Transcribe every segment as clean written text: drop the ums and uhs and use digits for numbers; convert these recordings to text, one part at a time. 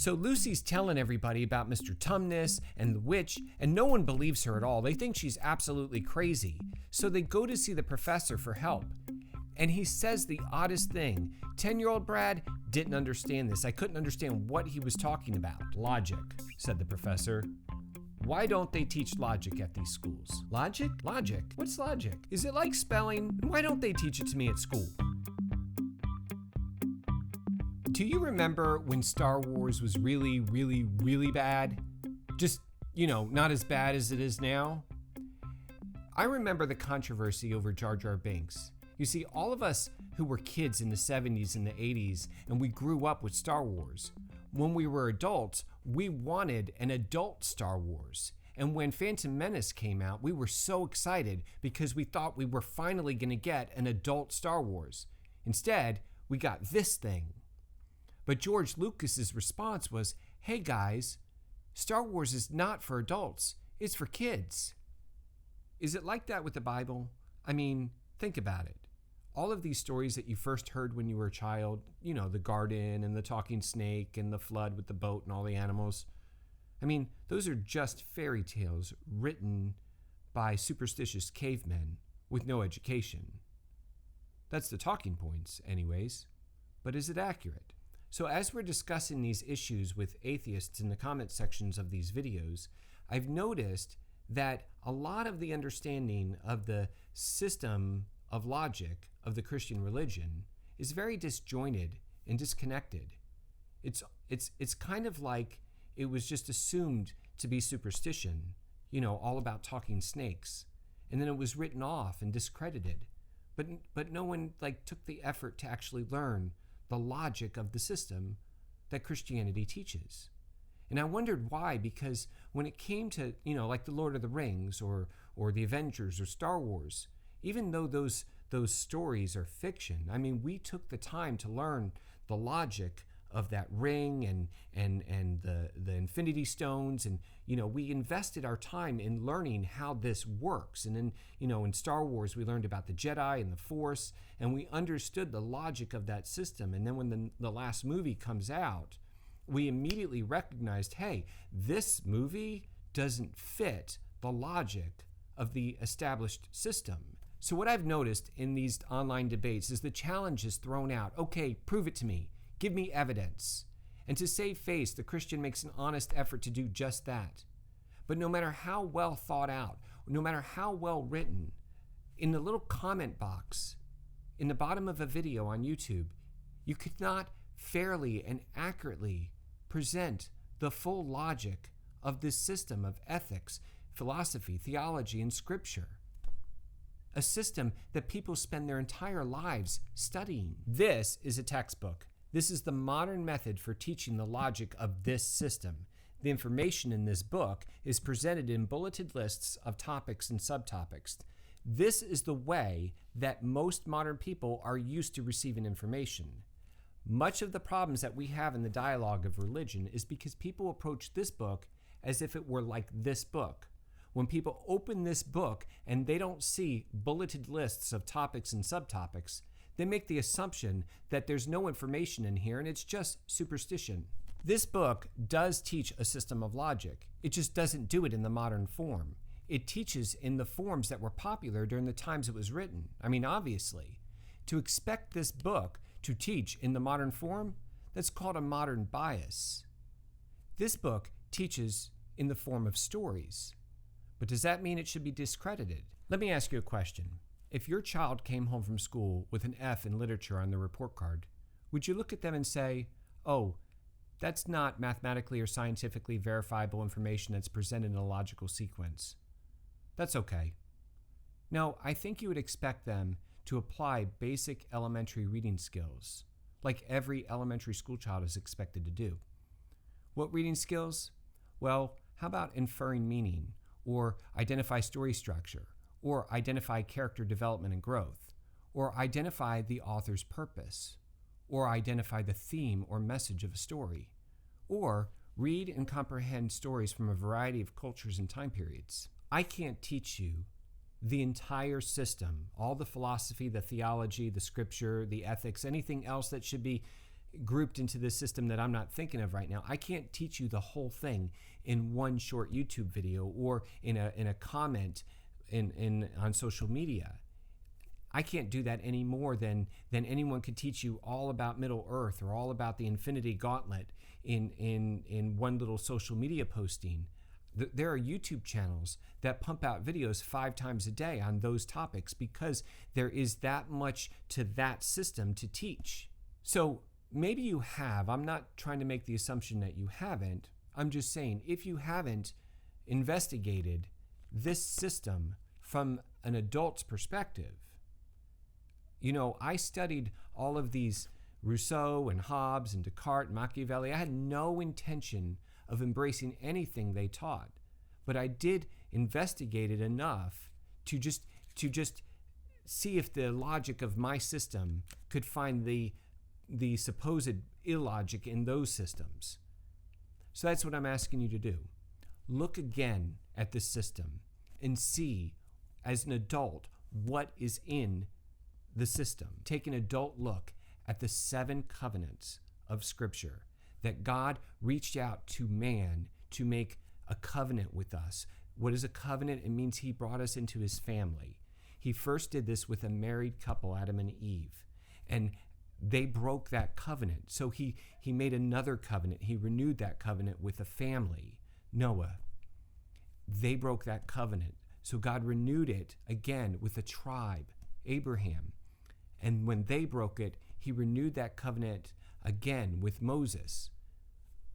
So Lucy's telling everybody about Mr. Tumnus and the witch, and no one believes her at all. They think she's absolutely crazy. So they go to see the professor for help. And he says the oddest thing. 10-year-old Brad didn't understand this. I couldn't understand what he was talking about. Logic, said the professor. Why don't they teach logic at these schools? Logic? Logic? What's logic? Is it like spelling? Why don't they teach it to me at school? Do you remember when Star Wars was really, really, really bad? Just, not as bad as it is now? I remember the controversy over Jar Jar Binks. You see, all of us who were kids in the 70s and the 80s, and we grew up with Star Wars, when we were adults, we wanted an adult Star Wars. And when Phantom Menace came out, we were so excited because we thought we were finally going to get an adult Star Wars. Instead, we got this thing. But George Lucas's response was, hey guys, Star Wars is not for adults, it's for kids. Is it like that with the Bible? I mean, think about it. All of these stories that you first heard when you were a child, the garden and the talking snake and the flood with the boat and all the animals. I mean, those are just fairy tales written by superstitious cavemen with no education. That's the talking points, anyways. But is it accurate? So as we're discussing these issues with atheists in the comment sections of these videos, I've noticed that a lot of the understanding of the system of logic of the Christian religion is very disjointed and disconnected. It's kind of like it was just assumed to be superstition, all about talking snakes, and then it was written off and discredited. But no one took the effort to actually learn the logic of the system that Christianity teaches. And I wondered why, because when it came to, like the Lord of the Rings or the Avengers or Star Wars, even though those stories are fiction, I mean, we took the time to learn the logic of that ring and the Infinity Stones, and we invested our time in learning how this works. And then in Star Wars we learned about the Jedi and the Force, and we understood the logic of that system. And then when the last movie comes out, we immediately recognized, hey, this movie doesn't fit the logic of the established system. So what I've noticed in these online debates is the challenge is thrown out. Okay, prove it to me. Give me evidence. And to save face, the Christian makes an honest effort to do just that. But no matter how well thought out, no matter how well written, in the little comment box in the bottom of a video on YouTube, you could not fairly and accurately present the full logic of this system of ethics, philosophy, theology, and scripture. A system that people spend their entire lives studying. This is a textbook. This is the modern method for teaching the logic of this system. The information in this book is presented in bulleted lists of topics and subtopics. This is the way that most modern people are used to receiving information. Much of the problems that we have in the dialogue of religion is because people approach this book as if it were like this book. When people open this book and they don't see bulleted lists of topics and subtopics, they make the assumption that there's no information in here and it's just superstition. This book does teach a system of logic. It just doesn't do it in the modern form. It teaches in the forms that were popular during the times it was written. I mean, obviously. To expect this book to teach in the modern form, that's called a modern bias. This book teaches in the form of stories. But does that mean it should be discredited? Let me ask you a question. If your child came home from school with an F in literature on their report card, would you look at them and say, oh, that's not mathematically or scientifically verifiable information that's presented in a logical sequence? That's okay. No, I think you would expect them to apply basic elementary reading skills, like every elementary school child is expected to do. What reading skills? Well, how about inferring meaning, or identify story structure, or identify character development and growth, or identify the author's purpose, or identify the theme or message of a story, or read and comprehend stories from a variety of cultures and time periods. I can't teach you the entire system, all the philosophy, the theology, the scripture, the ethics, anything else that should be grouped into this system that I'm not thinking of right now. I can't teach you the whole thing in one short YouTube video or in a comment on social media. I can't do that any more than anyone could teach you all about Middle Earth or all about the Infinity Gauntlet in one little social media posting. There are YouTube channels that pump out videos 5 times a day on those topics because there is that much to that system to teach. So maybe you have. I'm not trying to make the assumption that you haven't. I'm just saying, if you haven't investigated this system from an adult's perspective, I studied all of these Rousseau and Hobbes and Descartes and Machiavelli. I had no intention of embracing anything they taught, but I did investigate it enough to just see if the logic of my system could find the supposed illogic in those systems. So that's what I'm asking you to do. Look again at the system and see, as an adult, what is in the system. Take an adult look at the 7 covenants of Scripture that God reached out to man to make a covenant with us. What is a covenant? It means he brought us into his family. He first did this with a married couple, Adam and Eve, and they broke that covenant. So he made another covenant. He renewed that covenant with a family, Noah. They broke that covenant. So God renewed it again with a tribe, Abraham. And when they broke it, he renewed that covenant again with Moses,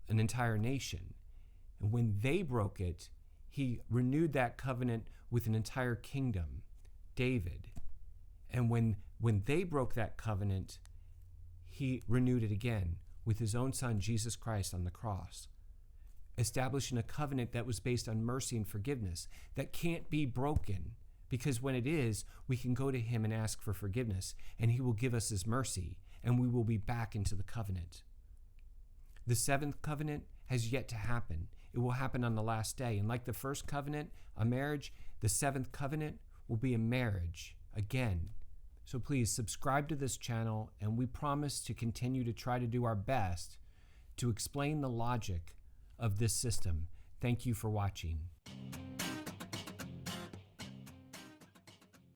an entire nation. And when they broke it, he renewed that covenant with an entire kingdom, David. And when they broke that covenant, he renewed it again with his own son, Jesus Christ, on the cross, establishing a covenant that was based on mercy and forgiveness that can't be broken, because when it is, we can go to him and ask for forgiveness, and he will give us his mercy, and we will be back into the covenant. The 7th covenant has yet to happen. It will happen on the last day. And like the first covenant, a marriage, the 7th covenant will be a marriage again. So please subscribe to this channel, and we promise to continue to try to do our best to explain the logic of this system. Thank you for watching.